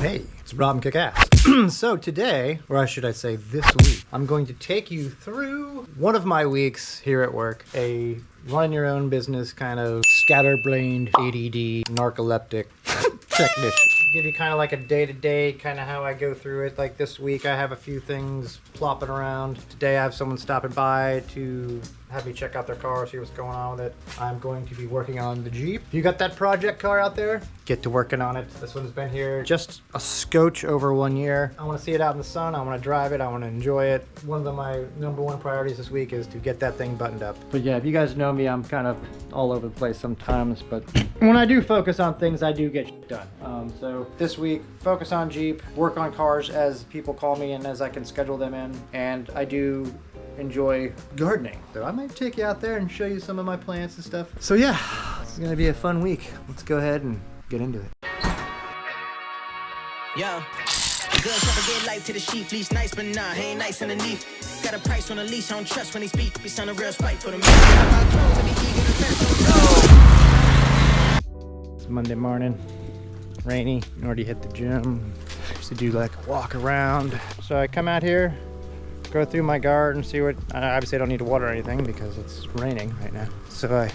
Hey, it's Rob and Kick-Ass. So today, or should I say this week, I'm going to take you through one of my weeks here at work, a run your own business kind of scatterbrained ADD narcoleptic technician. Give you kind of like a day-to-day kind of how I go through it. Like this week I have a few things plopping around. Today I have someone stopping by to have me check out their car, see what's going on with it. I'm going to be working on the Jeep. You got that project car out there? Get to working on it. This one's been here just a scotch over 1 year. I want to see it out in the sun. I want to drive it. I want to enjoy it. One of my #1 priorities this week is to get that thing buttoned up. But yeah, if you guys know me, I'm kind of all over the place sometimes, but when I do focus on things, I do get shit done. So this week, focus on Jeep, work on cars as people call me and as I can schedule them in. And I do enjoy gardening. So I might take you out there and show you some of my plants and stuff. So yeah, it's gonna be a fun week. Let's go ahead and get into it. Yo, good never get life to the sheep, least nice, but nah, he ain't nice underneath. Got a price on the leash, I don't trust when he speak. Be sounding real spite for the It's Monday morning, rainy, already hit the gym. Used to do like a walk around. So I come out here, go through my garden, see what, obviously I don't need to water anything because it's raining right now. So I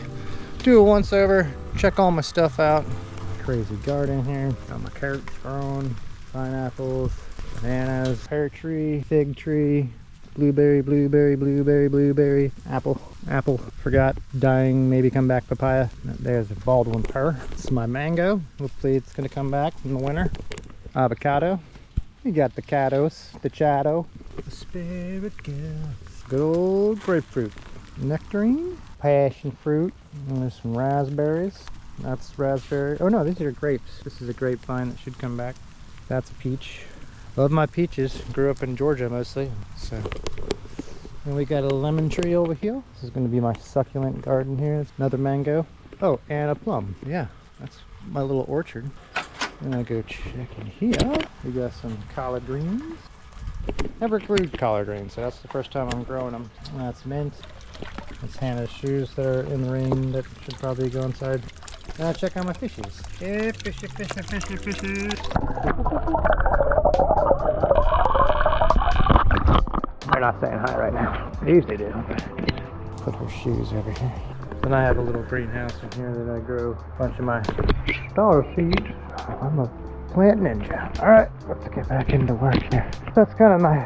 do a once over, check all my stuff out. Crazy garden here, got my carrots grown, pineapples, bananas, pear tree, fig tree, blueberry, apple, forgot, dying, maybe come back papaya. There's a Baldwin pear. This is my mango, hopefully it's gonna come back in the winter. Avocado, we got the cados, the chado, the spirit gifts, good old grapefruit, nectarine, passion fruit, and there's some raspberries. That's raspberry. Oh no, these are grapes. This is a grapevine that should come back. That's a peach. Love my peaches. Grew up in Georgia mostly. So, and we got a lemon tree over here. This is going to be my succulent garden here. It's another mango. Oh, and a plum. Yeah, that's my little orchard. Then I go check in here. We got some collard greens. Never grew collard greens, so that's the first time I'm growing them. That's mint. That's Hannah's shoes that are in the rain that should probably go inside. And I'll check on my fishies. Yeah, fishes. They're not saying hi right now. They usually do. Put her shoes over here. Then I have a little greenhouse in here that I grow a bunch of my star seeds. I'm a plant ninja. Alright, let's get back into work here. That's kind of my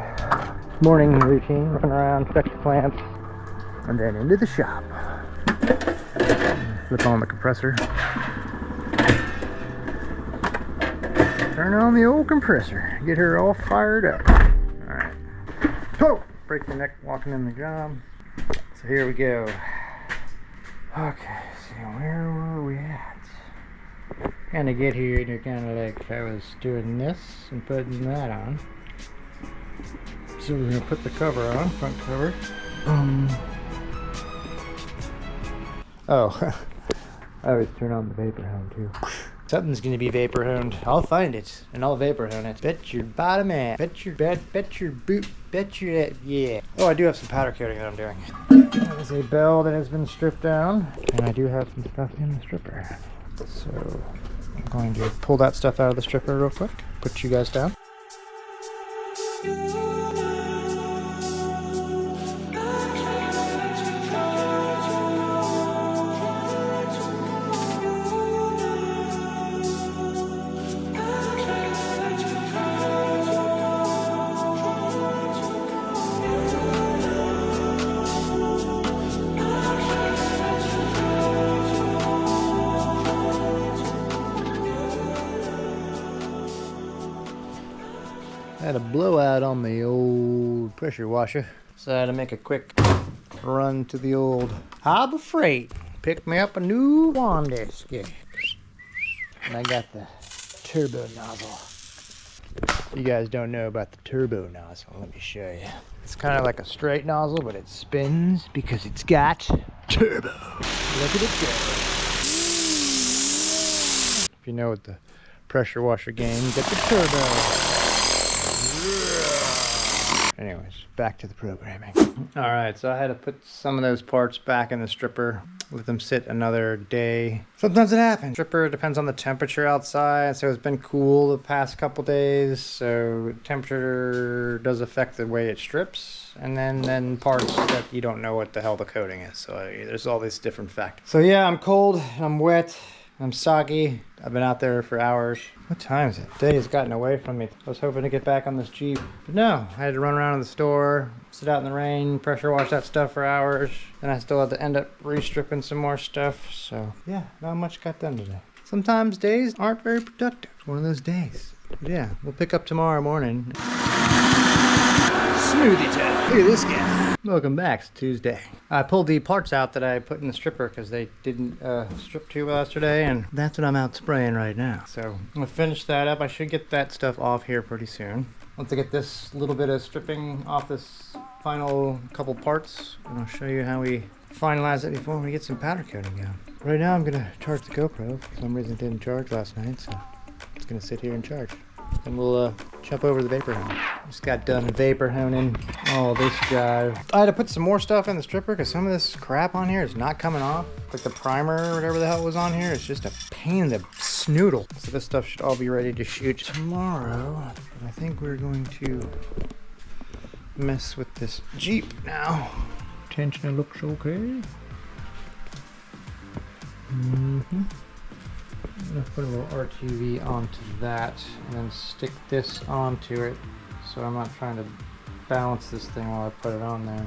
morning routine. Run around, check the plants, and then into the shop. Flip on the compressor. Turn on the old compressor. Get her all fired up. Alright. Oh! Break the neck walking in the job. So here we go. Okay, so where were we at? Kind of get here and you're kind of like, I was doing this and putting that on. So we're going to put the cover on, front cover. Oh, I always turn on the vapor hone too. Something's gonna be vapor honed. I'll find it and I'll vapor hone it. Bet your bottom ass. Bet your boot. Bet your yeah. Oh, I do have some powder coating that I'm doing. There's a bell that has been stripped down, and I do have some stuff in the stripper. So I'm going to pull that stuff out of the stripper real quick. Put you guys down. I had a blowout on the old pressure washer, so I had to make a quick run to the old Harbor Freight. Pick me up a new Wanda skid. And I got the turbo nozzle. You guys don't know about the turbo nozzle, let me show you. It's kind of like a straight nozzle, but it spins because it's got turbo. Look at it go. If you know what the pressure washer game, you get the turbo. Anyways, back to the programming. All right, so I had to put some of those parts back in the stripper, let them sit another day. Sometimes it happens. Stripper depends on the temperature outside, so it's been cool the past couple days, so temperature does affect the way it strips, and then parts that you don't know what the hell the coating is, so there's all these different factors. So yeah, I'm cold, I'm wet, I'm soggy. I've been out there for hours. What time is it? Day has gotten away from me. I was hoping to get back on this Jeep, but no. I had to run around in the store, sit out in the rain, pressure wash that stuff for hours. Then I still had to end up re-stripping some more stuff. So yeah, not much got done today. Sometimes days aren't very productive. It's one of those days. But yeah, we'll pick up tomorrow morning. Smoothie time. Look at this guy. Welcome back. It's Tuesday. I pulled the parts out that I put in the stripper because they didn't strip too well yesterday, and that's what I'm out spraying right now. So I'm gonna finish that up. I should get that stuff off here pretty soon. Once I get this little bit of stripping off this final couple parts, and I'll show you how we finalize it before we get some powder coating down. Right now I'm gonna charge the GoPro. For some reason it didn't charge last night, so it's gonna sit here and charge. And we'll jump over the vapor hone. Just got done vapor honing all this jive. I had to put some more stuff in the stripper because some of this crap on here is not coming off. Like the primer or whatever the hell was on here, it's just a pain in the snoodle. So this stuff should all be ready to shoot tomorrow. I think we're going to mess with this Jeep now. Tension looks okay. I'm gonna put a little RTV onto that and then stick this onto it so I'm not trying to balance this thing while I put it on there.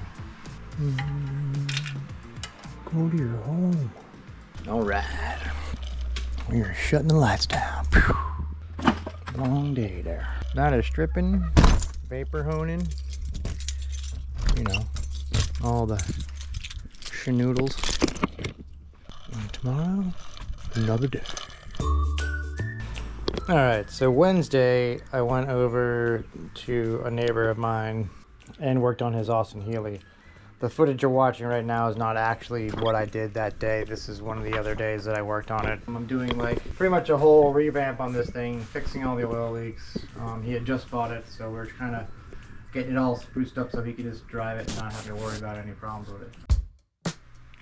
Go to your home. Alright. We are shutting the lights down. Long day there. Now they're stripping, vapor honing, you know, all the schnoodles. And tomorrow, another day. Alright, so Wednesday I went over to a neighbor of mine and worked on his Austin Healey. The footage you're watching right now is not actually what I did that day. This is one of the other days that I worked on it. I'm doing like pretty much a whole revamp on this thing, fixing all the oil leaks. He had just bought it, so we're kind of getting it all spruced up so he could just drive it and not have to worry about any problems with it.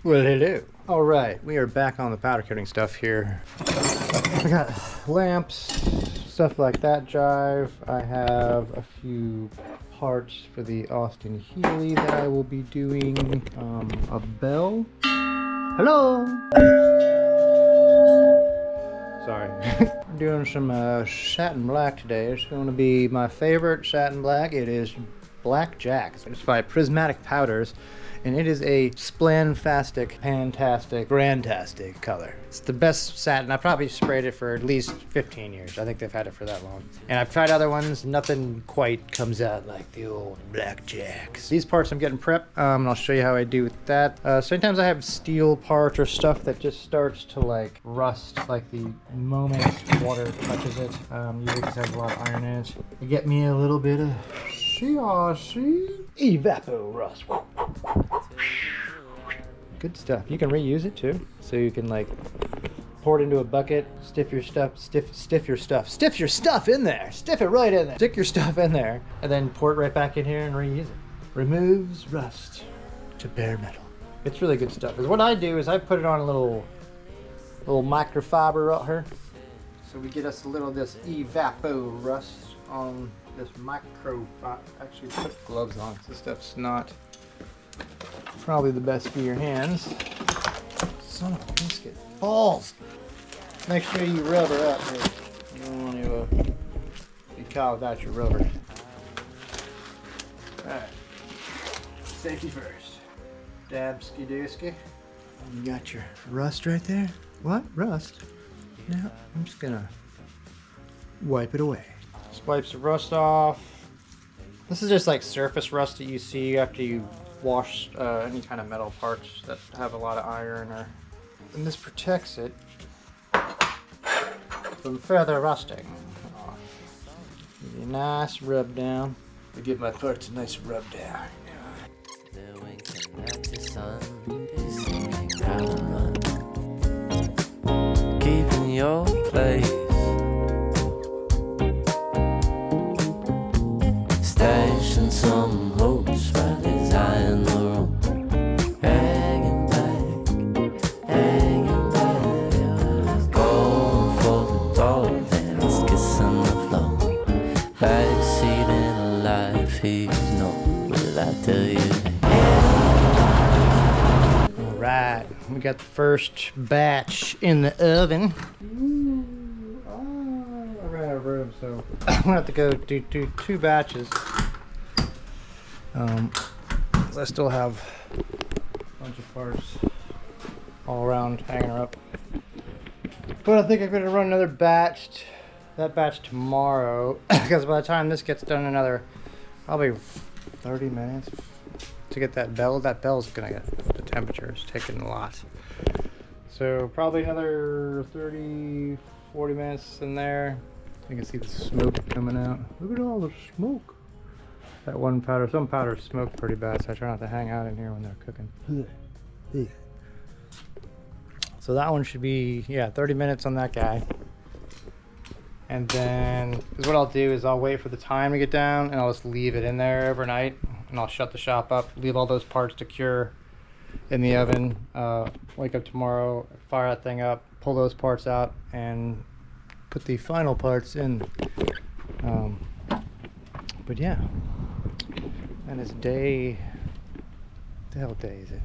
Well, hello. All right, we are back on the powder coating stuff here. I got lamps, stuff like that jive. I have a few parts for the Austin Healey that I will be doing. A bell. Hello. Sorry. I'm doing some satin black today. It's going to be my favorite satin black. It is Black Jack. It's by Prismatic Powders. And it is a splenfastic, fantastic, grandtastic color. It's the best satin. I probably sprayed it for at least 15 years. I think they've had it for that long. And I've tried other ones. Nothing quite comes out like the old Black Jacks. These parts I'm getting prepped, and I'll show you how I do with that. Sometimes I have steel parts or stuff that just starts to like rust like the moment water touches it. Usually because it has a lot of iron in it. You get me a little bit of CRC Evapo Rust. Good stuff. You can reuse it too. So you can like pour it into a bucket, stiff your stuff in there. Stiff it right in there. Stick your stuff in there and then pour it right back in here and reuse it. Removes rust to bare metal. It's really good stuff. Because what I do is I put it on a little microfiber right here. So we get us a little of this Evapo Rust on this microfiber. Actually put gloves on. This stuff's not probably the best for your hands. Son of a biscuit. Balls! Make sure you rub her up here. You don't want to be caught without your rubber. Alright. Safety first. Dabski dooski. You got your rust right there. What? Rust? Now I'm just gonna wipe it away. Just wipes the rust off. This is just like surface rust that you see after you wash any kind of metal parts that have a lot of iron, and this protects it from further rusting. Give you a nice rub down. I give my parts a nice rub down. Keeping your place. Stations some hopes, but his eye in the room. Hanging back, going for the door, dance, kissing the floor. Backseat in a life he's known, will I tell you that? All right, we got the first batch in the oven. I ran out of room, so I'm gonna have to go do two batches. I still have a bunch of parts all around hanging up. But I think I'm gonna run another batch, that batch tomorrow, because by the time this gets done, another probably 30 minutes to get that bell. That bell's gonna get, the temperature is taking a lot. So probably another 30, 40 minutes in there. You can see the smoke coming out. Look at all the smoke. That one powder, some powders smoke pretty bad, so I try not to hang out in here when they're cooking. So that one should be, yeah, 30 minutes on that guy. And then, because what I'll do is I'll wait for the time to get down and I'll just leave it in there overnight. And I'll shut the shop up, leave all those parts to cure in the oven. Wake up tomorrow, fire that thing up, pull those parts out, and put the final parts in. But yeah, and it's day, the hell day is it?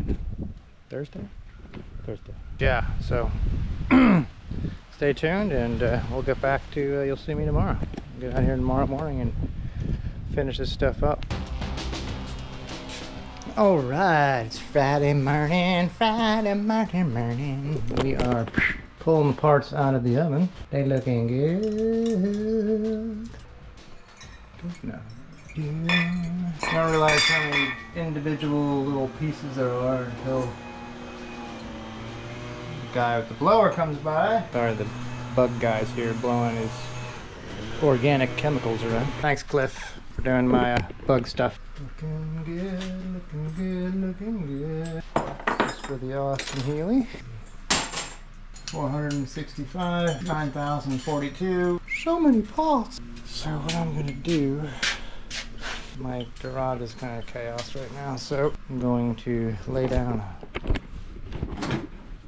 Thursday? Thursday. Yeah, so stay tuned and we'll get back to, you'll see me tomorrow. I'll get out here tomorrow morning and finish this stuff up. All right, it's Friday morning. We are pulling the parts out of the oven. They looking good. No. I don't realize how many individual little pieces there are until the guy with the blower comes by. Sorry, the bug guy's here blowing his organic chemicals around. Thanks, Cliff, for doing my bug stuff. Looking good, looking good, looking good. This is for the Austin Healy. 465, 9,042. So many parts. So what I'm gonna do, my garage is kind of chaos right now, so I'm going to lay down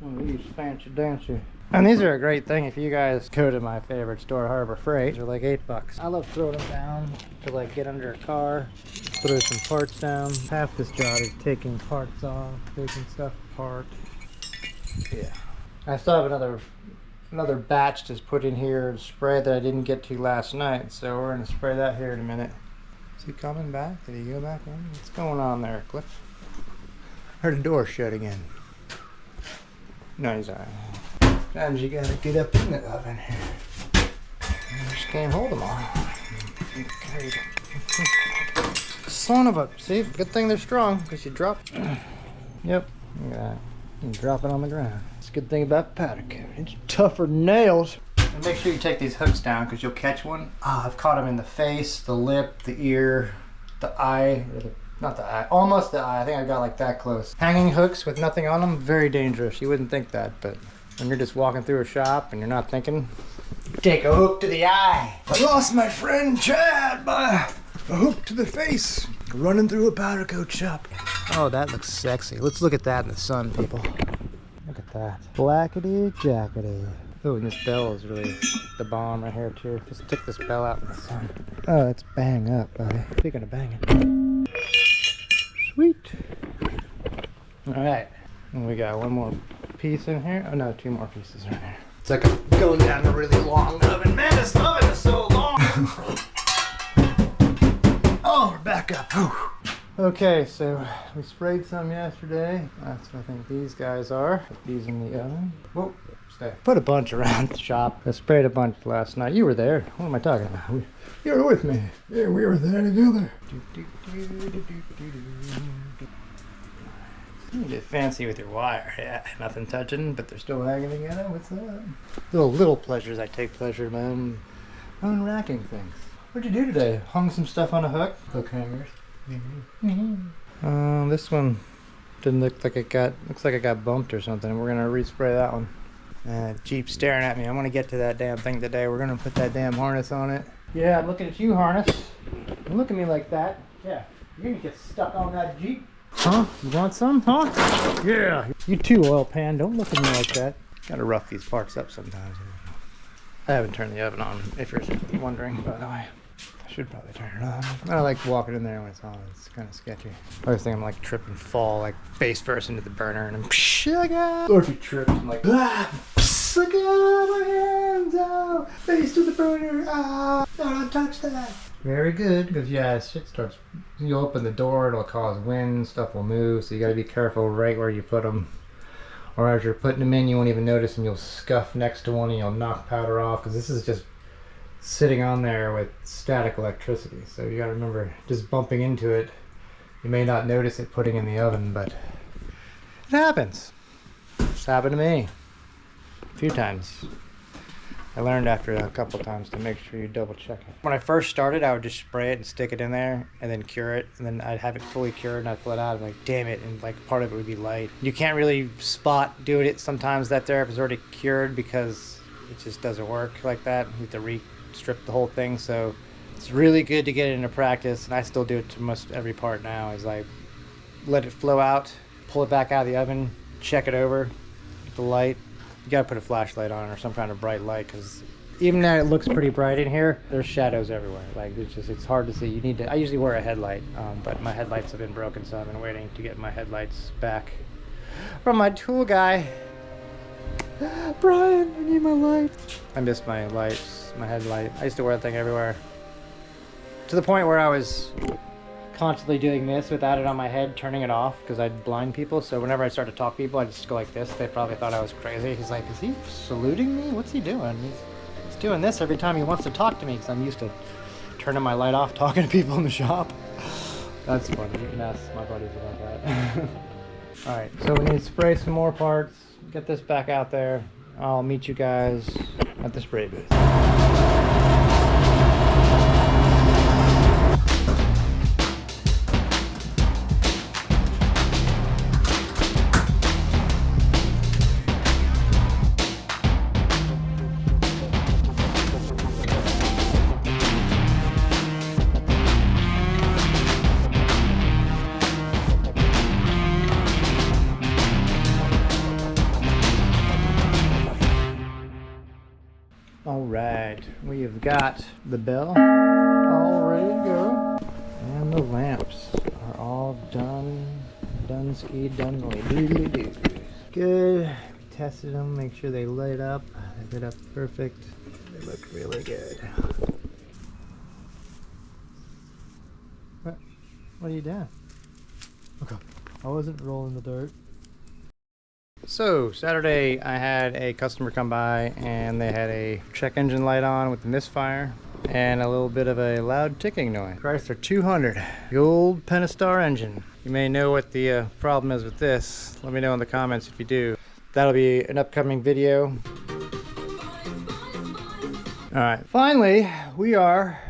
one of these fancy dancy. And these are a great thing if you guys go to my favorite store, Harbor Freight. They're like $8. I love throwing them down to like get under a car, throw some parts down. Half this job is taking parts off, taking stuff apart. Yeah. I still have another batch to put in here of spray that I didn't get to last night, so we're gonna spray that here in a minute. Is he coming back? Did he go back in? What's going on there, Cliff? Heard the door shut again. No, he's alright. Sometimes you gotta get up in the oven here. You just can't hold them all. Son of a, see, good thing they're strong, because you drop. Yep, yeah, you drop it on the ground. It's a good thing about powder coating. It's tougher than nails. And make sure you take these hooks down, because you'll catch one. Ah, I've caught them in the face, the lip, the ear, the eye, not the eye, almost the eye. I think I got like that close. Hanging hooks with nothing on them, very dangerous. You wouldn't think that, but when you're just walking through a shop and you're not thinking, take a hook to the eye. I lost my friend Chad by a hook to the face, running through a powder coat shop. Oh, that looks sexy. Let's look at that in the sun, people. Look at that. Blackety jackety. Oh, and this bell is really the bomb right here too. Just stick this bell out in the sun. Oh, it's bang up, buddy. Speaking of banging. Sweet. All right, and we got one more piece in here. Oh no, two more pieces right here. It's like I'm going down a really long oven. Man, this oven is so long. Oh, we're back up. Whew. Okay, so we sprayed some yesterday. That's what I think these guys are. Put these in the oven. Whoa, stay. Put a bunch around the shop. I sprayed a bunch last night. You were there. What am I talking about? You were with me. Yeah, we were there together. You get fancy with your wire. Yeah, nothing touching, but they're still hanging together. What's up? Little pleasures. I take pleasure in my own unracking things. What'd you do today? Hung some stuff on a hook? Hook hangers. This one didn't look like it got, looks like it got bumped or something. We're gonna respray that one. Jeep's staring at me. I'm gonna get to that damn thing today. We're gonna put that damn harness on it. Yeah, I'm looking at you, harness. Don't look at me like that. Yeah, you're gonna get stuck on that Jeep. Huh? You want some, huh? Yeah. You too, oil pan. Don't look at me like that. Gotta rough these parts up sometimes. I haven't turned the oven on, if you're wondering, by the way. I should probably turn it on. I don't like walking in there when it's on. It's kind of sketchy. I always think I'm like trip and fall like face first into the burner and I'm psh, or if you trip, I'm like, psh, my hands out, face to the burner, don't touch that. Very good, because yeah, shit starts, you open the door, it'll cause wind, stuff will move, so you gotta be careful right where you put them. Or as you're putting them in, you won't even notice and you'll scuff next to one and you'll knock powder off, because this is just sitting on there with static electricity. So you gotta remember, just bumping into it, you may not notice it putting in the oven, but it happens. It's happened to me a few times. I learned after a couple times to make sure you double check it. When I first started, I would just spray it and stick it in there and then cure it. And then I'd have it fully cured and I'd pull it out. I'm like, damn it. And like part of it would be light. You can't really spot doing it sometimes that there if it's already cured because it just doesn't work like that. You have to re-strip the whole thing. So it's really good to get it into practice. And I still do it to most every part now is I let it flow out, pull it back out of the oven, check it over, get the light. You gotta put a flashlight on or some kind of bright light because even though it looks pretty bright in here, there's shadows everywhere. Like it's hard to see. You need to. I usually wear a headlight, but my headlights have been broken, so I've been waiting to get my headlights back from my tool guy. Brian, I need my light. I miss my lights, my headlight. I used to wear that thing everywhere. To the point where I was constantly doing this without it on my head, turning it off because I'd blind people. So whenever I start to talk to people, I just go like this. They probably thought I was crazy. He's like, is he saluting me? What's he doing? He's doing this every time he wants to talk to me because I'm used to turning my light off, talking to people in the shop. That's funny. You can ask my buddies about that. All right, so we need to spray some more parts, get this back out there. I'll meet you guys at the spray booth. Alright, we've got the bell all ready to go. And the lamps are all done. Done ski, done do. Good. We tested them, make sure they lit up. They lit up perfect. They look really good. What are you doing? Okay. I wasn't rolling the dirt. So Saturday I had a customer come by and they had a check engine light on with the misfire and a little bit of a loud ticking noise. Chrysler 200, the old Pentastar engine. You may know what the problem is with this. Let me know in the comments if you do. That'll be an upcoming video. Alright, finally we are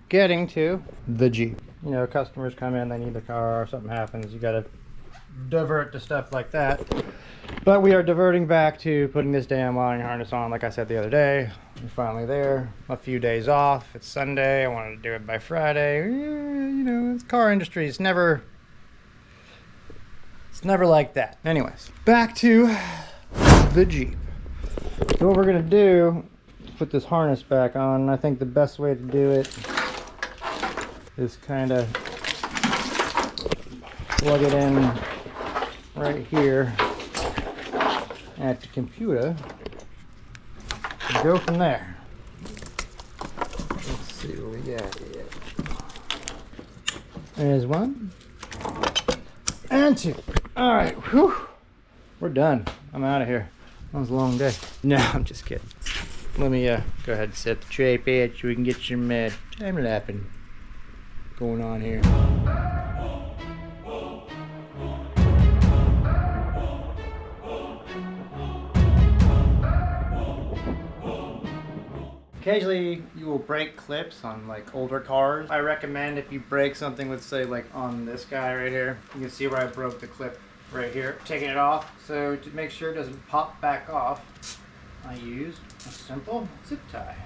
getting to the Jeep. You know, customers come in, they need the car, or something happens, you gotta divert to stuff like that. But we are diverting back to putting this damn wiring harness on, like I said the other day. We're finally there. A few days off. It's Sunday. I wanted to do it by Friday. You know, it's car industry. It's never like that. Anyways, back to the Jeep. So what we're gonna do is put this harness back on. I think the best way to do it is kind of plug it in right here at the computer and go from there. Let's see what we got here. There's one and two. All right, whew. We're done. I'm out of here. That was a long day. No, I'm just kidding. Let me go ahead and set the tray pad so we can get some time lapping going on here. Occasionally you will break clips on like older cars. I recommend if you break something, let's say like on this guy right here, you can see where I broke the clip right here. Taking it off, so to make sure it doesn't pop back off, I used a simple zip tie.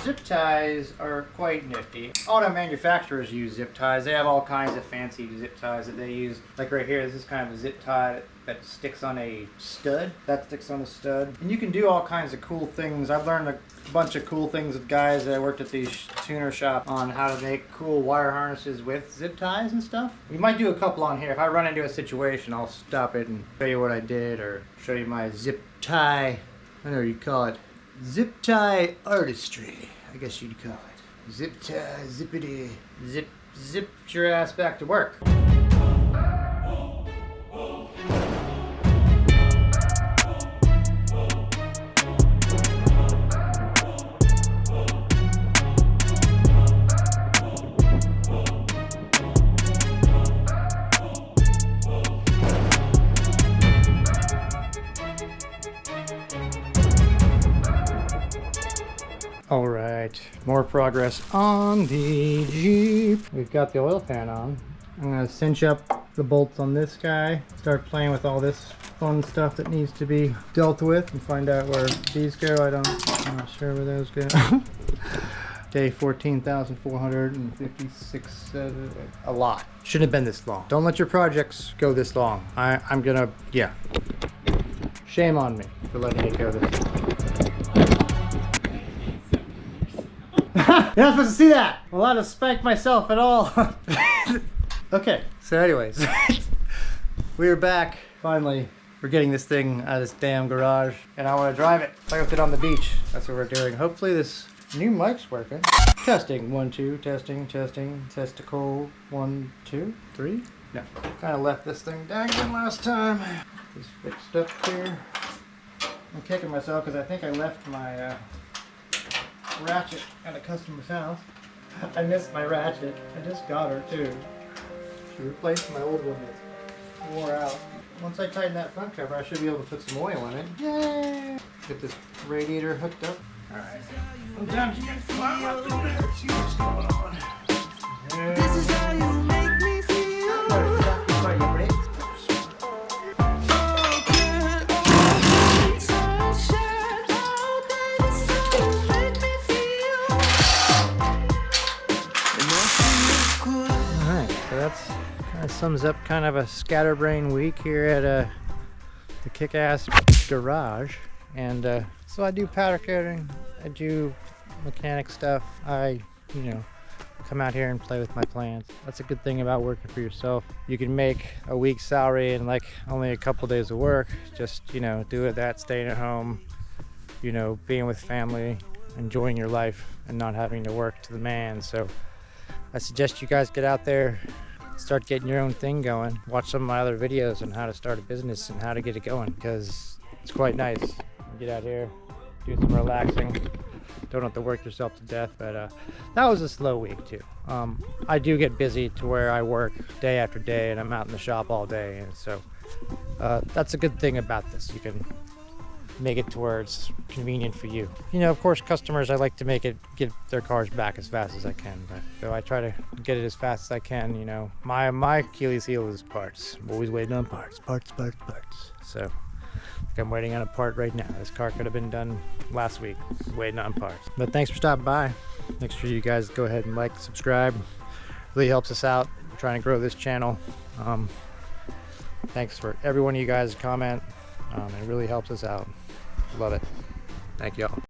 Zip ties are quite nifty. Auto manufacturers use zip ties. They have all kinds of fancy zip ties that they use. Like right here, this is kind of a zip tie that sticks on a stud. That sticks on a stud. And you can do all kinds of cool things. I've learned a bunch of cool things with guys that worked at these tuner shop on how to make cool wire harnesses with zip ties and stuff. We might do a couple on here. If I run into a situation, I'll stop it and show you what I did or show you my zip tie. I know you'd call it zip tie artistry, I guess you'd call it. Zip tie, zippity, zip your ass back to work. All right, more progress on the Jeep. We've got the oil pan on. I'm gonna cinch up the bolts on this guy, start playing with all this fun stuff that needs to be dealt with and find out where these go. I'm not sure where those go. Day 14,456, a lot. Shouldn't have been this long. Don't let your projects go this long. I'm gonna, yeah. Shame on me for letting it go this long. You're not supposed to see that! I'm allowed to spank myself at all. Okay, so anyways, we are back. Finally, we're getting this thing out of this damn garage, and I want to drive it. Play with it on the beach. That's what we're doing. Hopefully this new mic's working. Testing, 1, 2, testing, testicle, 1, 2, 3. No, kind of left this thing dangling last time. It's fixed up here. I'm kicking myself because I think I left my ratchet at a customer's house. I missed my ratchet. I just got her too. She replaced my old one that wore out. Once I tighten that front cover, I should be able to put some oil in it. Yay! Get this radiator hooked up. Alright. Sometimes you get flat up in there. See what's going on. This is how you make me feel. Sorry, you break. That sums up kind of a scatterbrained week here at the kick-ass garage. And so I do powder coating, I do mechanic stuff, I come out here and play with my plants. That's a good thing about working for yourself. You can make a week's salary in like only a couple days of work. Just do it that, staying at home, being with family, enjoying your life and not having to work to the man. So I suggest you guys get out there, start getting your own thing going. Watch some of my other videos on how to start a business and how to get it going, because it's quite nice. Get out here, do some relaxing. Don't have to work yourself to death, but that was a slow week too. I do get busy to where I work day after day and I'm out in the shop all day, and so that's a good thing about this. You can make it to where it's convenient for you. Of course, customers, I like to get their cars back as fast as I can, but so I try to get it as fast as I can. My Achilles heel is parts. I'm always waiting on parts. So I'm waiting on a part right now. This car could have been done last week, waiting on parts. But thanks for stopping by. Make sure you guys go ahead and like, subscribe. Really helps us out. We're trying to grow this channel. Thanks for every one of you guys comment. It really helps us out. Love it. Thank y'all.